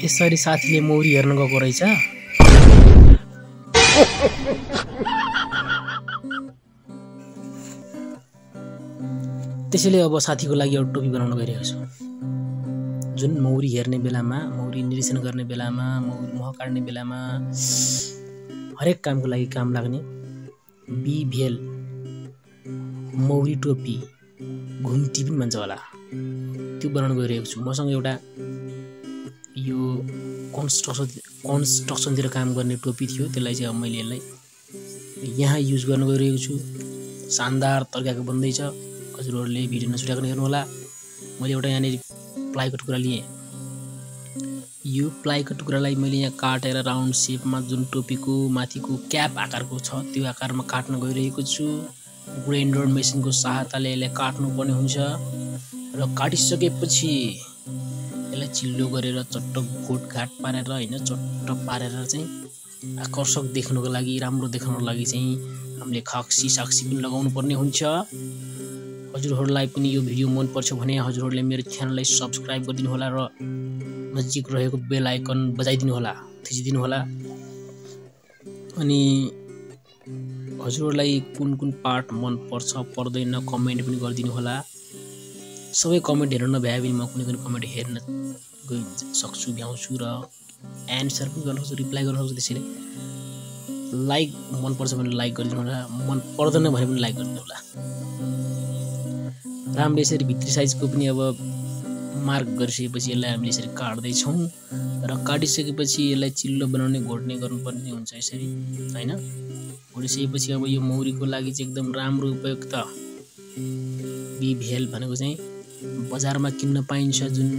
यसरी साथीले मौरी हेर्न गएको रहेछ। त्यसैले अब साथीको लागि एउटा टोपी बनाउन गइरहेको छु, जुन मौरी हेर्ने बेलामा, मौरी निरीक्षण गर्ने बेलामा, मौरी मह काट्ने बेलामा हरेक कामको लागि काम लाग्ने बी भेल मौरी टोपी, घुम्टी पनि भन्छ होला, त्यो बनाउन गइरहेको छु। मसँग एउटा यो कन्स्ट्रक्सनतिर काम गर्ने टोपी थियो, त्यसलाई चाहिँ अब मैले यसलाई यहाँ युज गर्न गइरहेको छु। शानदार तरिकाको बन्दैछ। हजुरहरूले भिडियो नछुटाएको हेर्नु होला। मैले एउटा यहाँनिर प्लाईको टुक्रा लिएँ। यो प्लाईको टुक्रालाई मैले यहाँ काटेर राउन्ड सेपमा जुन टोपीको माथिको क्याप आकारको छ त्यो आकारमा काट्न गइरहेको छु। ग्राइन्डर मेसिनको सहायताले यसलाई काट्नुपर्ने हुन्छ र काटिसकेपछि यसलाई चिल्लो गरेर चट्ट गोटघाट पारेर हैन चट्ट पारेर चाहिँ आकर्षक देख्नको लागि, राम्रो देख्नको लागि चाहिँ हामीले खाक्सी साक्सी पनि लगाउनु पर्ने हुन्छ। हजुरहरूलाई पनि यो भिडियो मन पर्छ भने हजुरहरूले मेरो च्यानललाई सब्स्क्राइब गरिदिनु होला र नजिक रहेको बेल आइकन बजाइदिनु होला, थिचिदिनु होला। अनि हजुरहरूलाई कुन कुन पार्ट मन पर्छ पर्दैन कमेन्ट पनि गरिदिनु होला। सबै कमेन्ट हेर्न नभ्याए पनि म कुनै कुनै कमेन्ट हेर्न सक्छु, भ्याउँछु र एन्सर पनि गर्न सक्छु, रिप्लाई गर्न सक्छु। त्यसैले लाइक मन पर्छ भने लाइक गरिदिनु होला, मन पर्दैन भने पनि लाइक गरिदिनु होला। राम्रो यसरी भित्री साइजको पनि अब मार्क गरिसकेपछि यसलाई हामीले यसरी काट्दैछौँ र काटिसकेपछि यसलाई चिल्लो बनाउने घोट्ने गर्नुपर्ने हुन्छ यसरी हैन। घोटिसकेपछि अब यो मौरीको लागि चाहिँ एकदम राम्रो उपयुक्त बी भेल भनेको चाहिँ बजारमा किन्न पाइन्छ, जुन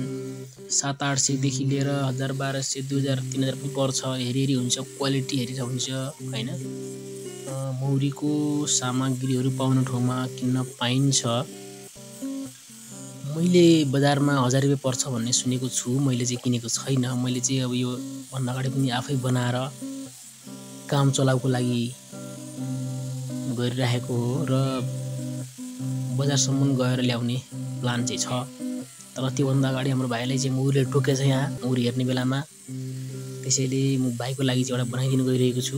700-800 देखि लिएर 1000-1200 2000 3000 पनि पर्छ, हेरी हुन्छ, क्वालिटी हेरेर हुन्छ हैन। मौरीको सामग्रीहरू पाउने ठाउँमा किन्न पाइन्छ। मैले बजारमा 1000 रुपैयाँ पर्छ भन्ने सुनेको छु, मैले चाहिँ किनेको छैन। मैले चाहिँ अब यो भन्दा अगाडि पनि आफै बनाएर काम चलाउको लागि गरिरहेको हो र बजारसम्म गएर ल्याउने प्लान चाहिँ छ। तर त्योभन्दा अगाडि हाम्रो भाइलाई चाहिँ मौरीले टोकेछ यहाँ मौरी हेर्ने बेलामा, त्यसैले म भाइको लागि चाहिँ एउटा बनाइदिन गइरहेको छु।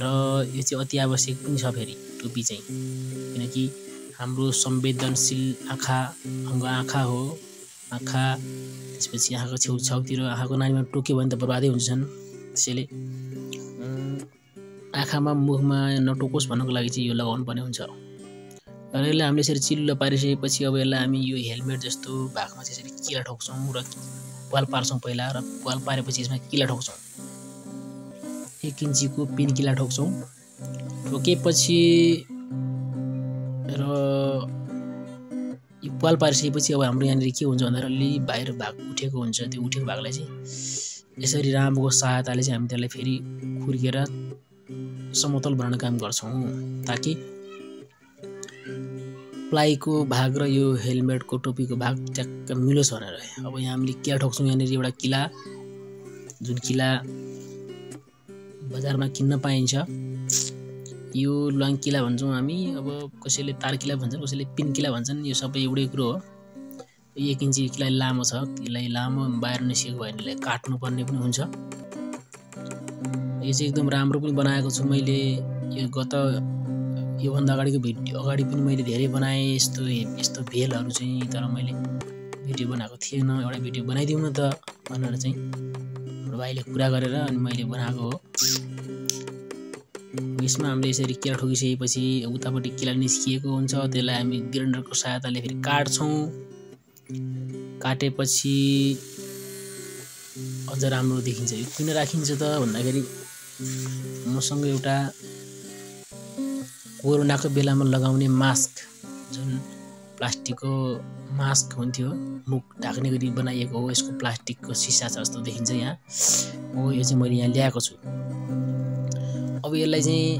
र यो चाहिँ अति आवश्यक पनि छ फेरि टोपी चाहिँ, किनकि हाम्रो संवेदनशील आँखा हो। आँखा त्यसपछि आँखाको छेउछाउतिर आँखाको नानीमा टोक्यो भने त बर्बादै हुन्छन्। त्यसैले आँखामा मुखमा नटोकोस् भन्नको लागि चाहिँ यो लगाउनु पर्ने हुन्छ। र यसलाई हामीले यसरी चिल्लो पारिसकेपछि अब यसलाई हामी यो हेलमेट जस्तो भागमा चाहिँ यसरी किला ठोक्छौँ र पाल पार्छौँ पहिला, र पाल पारेपछि यसमा किला ठोक्छौँ। 1 इन्चीको पिन किला ठोक्छौँ। ठोकेपछि र यो पाल पारिसकेपछि अब हाम्रो यहाँनिर के हुन्छ भन्दा अलि बाहिर भाग उठेको हुन्छ। त्यो उठेको भागलाई चाहिँ यसरी रामको सहायताले चाहिँ हामी त्यसलाई फेरि खुर्केर समतल बनाउने काम गर्छौँ, ताकि प्लाईको भाग र यो हेलमेटको टोपीको भाग ट्याक्क मिलोस् भनेर। अब यहाँ हामीले किला ठोक्छौँ। यहाँनिर एउटा किला, जुन किला बजारमा किन्न पाइन्छ। यो लङ किला भन्छौँ हामी, अब कसैले तार किला भन्छन्, कसैले पिन किला भन्छन्। यो सबै एउटै कुरो हो। 1 इन्ची किला लामो छ, यसलाई लामो बाहिर निस्केको भयो भने यसलाई काट्नुपर्ने पनि हुन्छ। यो चाहिँ एकदम राम्रो पनि बनाएको छु मैले। योभन्दा अगाडिको भिडियो अगाडि पनि मैले धेरै बनाएँ यस्तो भेलहरू चाहिँ, तर मैले भिडियो बनाएको थिएन। एउटा भिडियो बनाइदिउँ न त भनेर चाहिँ हाम्रो भाइले कुरा गरेर अनि मैले बनाएको हो। यसमा हामीले यसरी किला ठोकिसकेपछि उतापट्टि किला निस्किएको हुन्छ, त्यसलाई हामी ग्राइन्डरको सहायताले फेरि काट्छौँ। काटेपछि अझ राम्रो देखिन्छ। यो किन राखिन्छ त भन्दाखेरि मसँग एउटा कोरोनाको बेलामा लगाउने मास्क, जुन प्लास्टिकको मास्क हुन्थ्यो, मुख ढाक्ने गरी बनाइएको हो। यसको प्लास्टिकको सिसा छ जस्तो देखिन्छ यहाँ हो। यो चाहिँ मैले यहाँ ल्याएको छु। अब यसलाई चाहिँ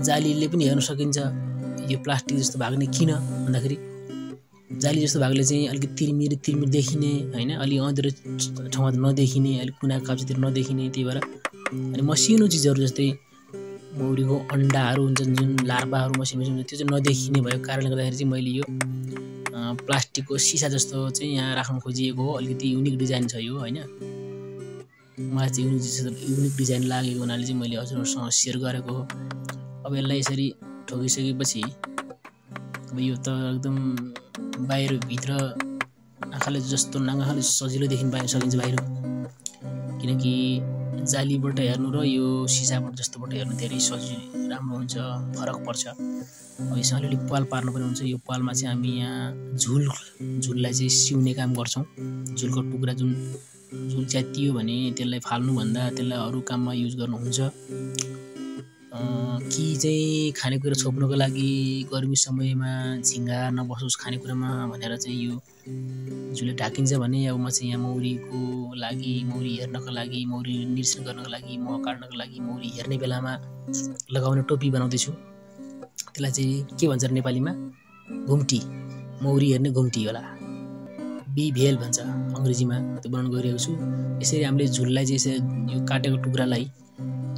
जालीले पनि हेर्न सकिन्छ। यो प्लास्टिक जस्तो भाग्ने किन भन्दाखेरि जाली जस्तो भागले चाहिँ अलिकति तिरमिर देखिने हैन, अलि अँध्यारो ठाउँमा नदेखिने, अलिक कुना काप्चातिर नदेखिने। त्यही भएर अनि मसिनो चिजहरू जस्तै मौरीको अन्डाहरू हुन्छन्, जुन लार्भाहरू मसिनो हुन्छ, त्यो चाहिँ नदेखिने भएको कारणले गर्दाखेरि चाहिँ मैले यो प्लास्टिकको सिसा जस्तो चाहिँ यहाँ राख्न खोजिएको हो। अलिकति युनिक डिजाइन छ यो हैन। मलाई चाहिँ युनिक डिजाइन लागेको हुनाले चाहिँ मैले हजुरहरुसँग शेयर गरेको हो। अब यसलाई यसरी ठोकिसकेपछि अब यो त एकदम बाहिर भित्र आँखाले जस्तो नाङ्गाले सजिलो देखिन पाइन सकिन्छ बाहिर, किनकि जालीबाट हेर्नु र यो सिसाबाट जस्तोबाट हेर्नु धेरै सजिलो राम्रो हुन्छ, फरक पर्छ। अब यसमा अलिअलि पाल पार्नुपर्ने हुन्छ। यो पालमा चाहिँ हामी यहाँ झुललाई चाहिँ सिउने काम गर्छौँ। झुलको टुक्रा जुन झुल च्यातियो भने त्यसलाई फाल्नुभन्दा त्यसलाई अरू काममा युज गर्नुहुन्छ। कि चाहिँ खानेकुरा छोप्नको लागि गर्मी समयमा झिङ्गा नबसोस् खानेकुरामा भनेर चाहिँ यो झुलले ढाकिन्छ भने अब म चाहिँ यहाँ मौरीको लागि, मौरी हेर्नको लागि, मौरी निरीक्षण गर्नको लागि, मह काट्नको लागि, मौरी हेर्ने बेलामा लगाउने टोपी बनाउँदैछु। त्यसलाई चाहिँ के भन्छ नेपालीमा? घुम्टी, मौरी हेर्ने घुम्टी होला, भेल भन्छ अङ्ग्रेजीमा। त्यो बनाउन गइरहेको छु। यसरी हामीले झुललाई चाहिँ यसरी यो काटेको टुक्रालाई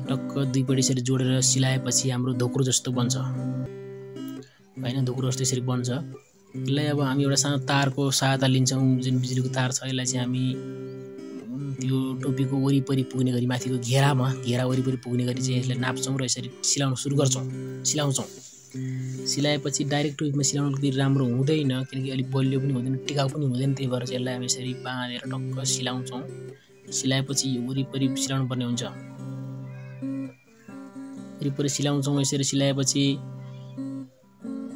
टक्क दुईपट्टि यसरी जोडेर सिलाएपछि हाम्रो धोक्रो जस्तो बन्छ हैन। धोक्रो जस्तो यसरी बन्छ। यसलाई अब हामी एउटा सानो तारको सहायता लिन्छौँ। जुन बिजुलीको तार छ यसलाई चाहिँ हामी त्यो टोपीको वरिपरि पुग्ने गरी माथिको घेरा वरिपरि पुग्ने गरी चाहिँ यसलाई नाप्छौँ र यसरी सिलाउन सुरु गर्छौँ। सिलाएपछि डाइरेक्ट टोपीमा सिलाउनु त्यति राम्रो हुँदैन, किनकि अलिक बलियो पनि हुँदैन, टिकाउ पनि हुँदैन। त्यही भएर चाहिँ यसलाई हामी यसरी बाँधेर टक्क सिलाउँछौँ। सिलाएपछि यो वरिपरि सिलाउनु पर्ने हुन्छ। वरिपरि सिलाउँछौँ। यसरी सिलाएपछि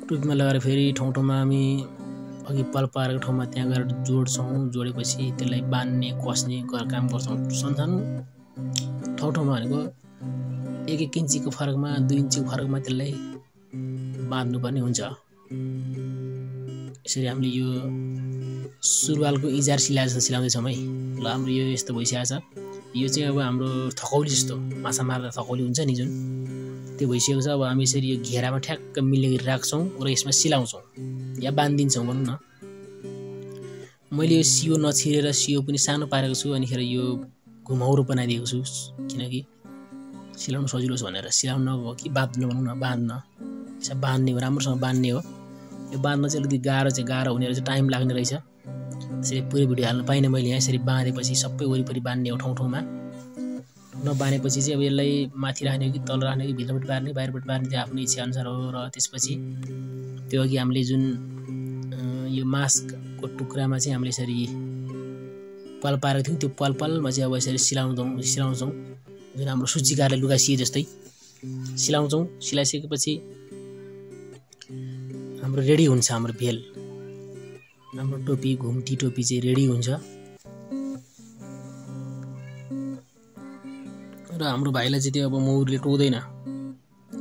टोपीमा लगाएर फेरि ठाउँमा हामी अघि पाल पारेको ठाउँमा त्यहाँ गएर जोड्छौँ। जोडेपछि त्यसलाई बान्ने कस्ने काम गर्छौँ। सानो ठाउँमा भनेको 1 इन्चीको फरकमा 2 इन्चीको फरकमा त्यसलाई बाँध्नुपर्ने हुन्छ। यसरी हामीले यो सुरुवालको इजार सिलाए जस्तो सिलाउँदैछौँ है। ल हाम्रो यो यस्तो भइसकेको छ। यो चाहिँ अब हाम्रो थकौली जस्तो माछा मार्दा थकौली हुन्छ नि जुन, त्यो भइसकेको छ। अब हामी यसरी यो घेरामा ठ्याक्क मिल्ने गरी राख्छौँ र यसमा सिलाउँछौँ या बाँधिदिन्छौँ भनौँ न। मैले यो सियो नछिरेर सियो पनि सानो पारेको छु। अनिखेर यो घुमाउरो बनाइदिएको छु, किनकि सिलाउनु सजिलो छ भनेर। सिलाउनु नभयो कि बाँध्नु भनौँ न, बाँध्न यसो बाँध्ने हो, राम्रोसँग बाँध्ने हो। यो बाँध्न चाहिँ अलिकति गाह्रो हुने रहेछ, टाइम लाग्ने रहेछ। त्यसरी पुरै भिडियो हाल्न पाइनँ मैले। यहाँ यसरी बाँधेपछि सबै वरिपरि बाँध्ने हो ठाउँमा। नबाँधेपछि चाहिँ अब यसलाई माथि राख्ने हो कि तल राख्ने हो कि भित्रपट्टि बार्ने बाहिरपट्टि बार्ने त्यो आफ्नो इच्छा अनुसार हो। र त्यसपछि त्यो अघि हामीले जुन यो मास्कको टुक्रामा चाहिँ हामीले यसरी पाल पारेको थियौँ, त्यो पालमा चाहिँ अब यसरी सिलाउँछौँ। जुन हाम्रो सूचीकारले लुगा सिए जस्तै सिलाउँछौँ। सिलाइसकेपछि हाम्रो रेडी हुन्छ हाम्रो भेल, हाम्रो टोपी, घुम्टी टोपी चाहिँ रेडी हुन्छ। र हाम्रो भाइलाई चाहिँ त्यो अब मौरीले टोक्दैन,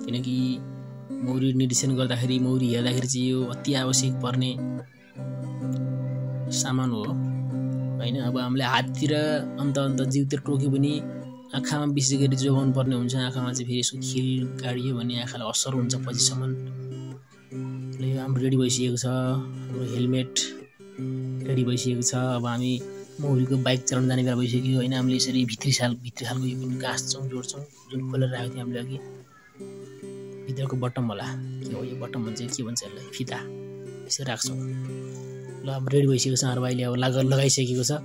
किनकि मौरी निरीक्षण गर्दाखेरि, मौरी हेर्दाखेरि चाहिँ यो अति आवश्यक पर्ने सामान हो हैन। अब हामीले हाततिर अन्त जिउतिर टोक्यो भने आँखामा विशेष गरी जोगाउनु पर्ने हुन्छ। आँखामा चाहिँ फेरि यसो खिल गाडियो भने आँखालाई असर हुन्छ पछिसम्म। र यो हाम्रो रेडी भइसकेको छ। हाम्रो हेलमेट रेडी भइसकेको छ। अब हामी मौरीको बाइक चलाउन जाने बेला भइसक्यो हैन। हामीले यसरी भित्री खालको यो पनि गाँच्छौँ, जोड्छौँ। जुन खोलेर राखेको थियौँ हामीले अघि, भित्रको बटम होला के हो यो बटम भन्छ, के भन्छ यसलाई, फिता, यसरी राख्छौँ। ल अब रेडी भइसकेको छ। हाम्रो भाइले अब लगाइसकेको छ।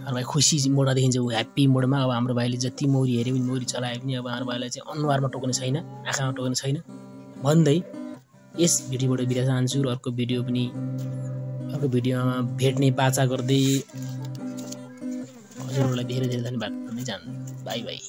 हाम्रो भाइ खुसी मोडमा देखिन्छ, ऊ ह्याप्पी मोडमा। अब हाम्रो भाइले जति मौरी हेऱ्यो पनि, मौरी चलाए पनि अब हाम्रो भाइलाई चाहिँ अनुहारमा टोक्ने छैन, आँखामा टोक्ने छैन भन्दै यस भिडियोबाट बिदा चाहन्छु। र अर्को भिडियोमा भेट्ने बाचा गर्दै हजुरहरूलाई धेरै धेरै धन्यवाद भन्दै चाहन्छु। By by.